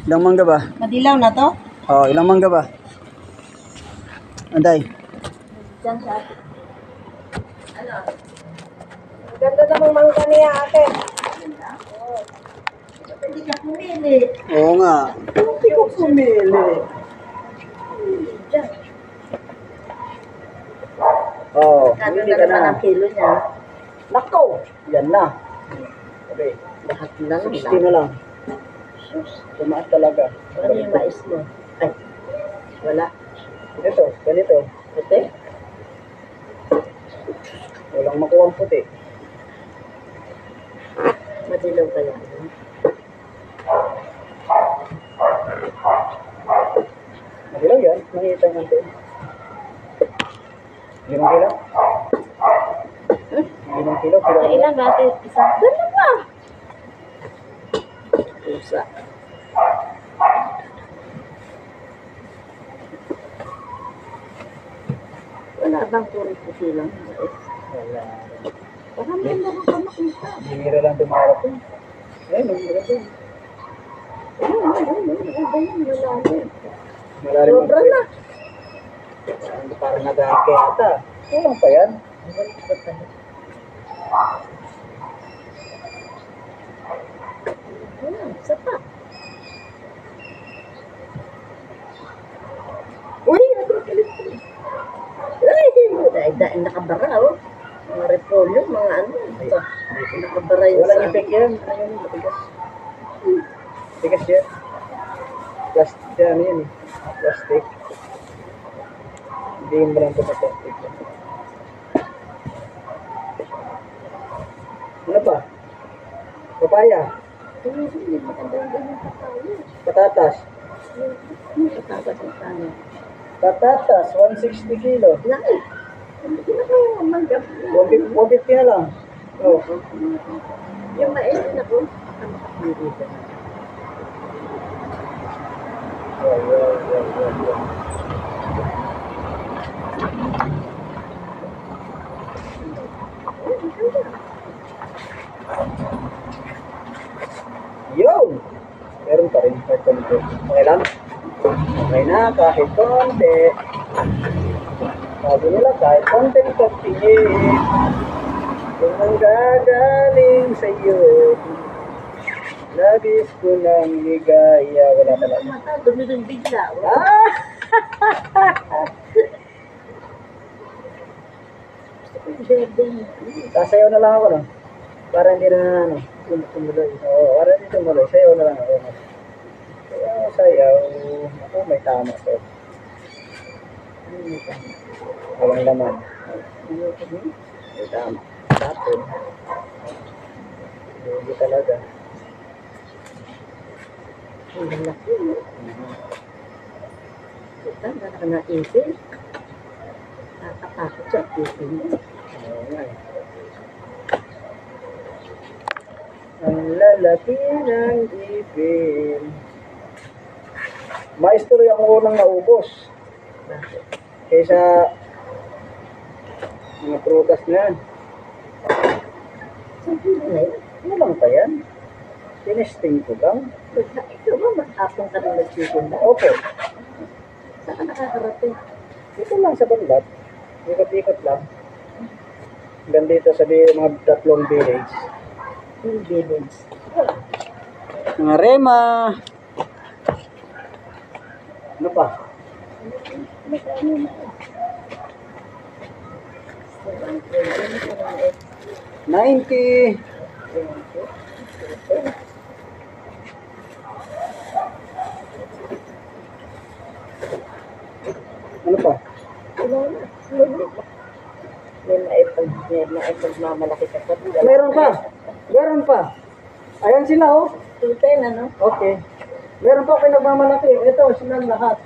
Ilang mangga ba? Madilaw na to? Oh, ilang mangga ba? Anday. Diyan sa ate. Ano? Ganda namang mangga niya ate. Oo. Hindi ka pumili. Oo nga. Hindi ko pumili. Diyan. Oo, Kano hindi na ka naman na. ang kilo niya? Nako! Yan na. Okay. Lahat na lang. 60 na lang. Sus. Tumaas talaga. Ano yung mais mo? Ay. Wala. Ganito, ganito. Ate? Walang makuha ang puti. Madilaw kaya. Madilaw yan. Nakita ng natin. 5 kilo? 5 kilo? Ay, ilan ba ate? Isa? Dalawa! Pusa. Wala bang puro pusi lang? Wala. Parang may naman ka makita. Bihira lang dumarap yun. Ayun, maganda yun. Malalim ang Sobra na. parang nag-aake ata. Kulang pa yan. Isa pa. Uy, ano kalit? Ay, dahil nakabara, oh. Mga repolyo, mga ano. Ito, nakabara yun Walang sa... effect yan. Ayun, matigas. Matigas yan. Plastic yan yun eh. Plastic. Hindi mo lang ito sa plastic. Ano pa? Papaya. Hindi maganda yung ganyan sa tayo. Patatas. Ano katagas ang tayo? Patatas, 160 kilo. Laki. Hindi na kayo manggap. 150 na lang. Oh. Yung mais na ko, ang makapili ka na. Yun! Meron pa rin. Okay lang? Okay na, kahit konti. Sabi nila, kahit konti pagtingin. Kung ang gagaling sa'yo, labis ko ng ligaya. Wala talaga. Mata, dumidong bigla. Ah! Sasayaw na lang ako, no? Para hindi na, ano, tumuloy. Oo, para hindi tumuloy. Sayaw na lang ako. Sayaw. Ako, may tama to. Walang laman. May tama. Tapon. Hindi talaga. Ang laki, no? Ito, gano'n ka na ipin. Nakatakot siya, ipin mo. Oo nga eh. Ang lalaki ng ipin. Maestro yung unang naubos. Bakit? Kaysa mga prutas na yan. Sabi mo na yun. Ano lang pa yan? Tinesting ko lang. Ikaw ba, maghapon ka na nagsisinda? Opo. Saan ka nakakarating? Dito lang sa bandat. Ikot-ikot lang. Hanggang dito sa mga 3 village. Yung village. Mga rema. Ano pa? 90. Ano pa? May maipagmamalaki ka pa. Meron pa. Meron pa. Ayan sila oh. Tutin, ano? Okay. Meron pa kayo nagmamalaki. Ito, sila lahat.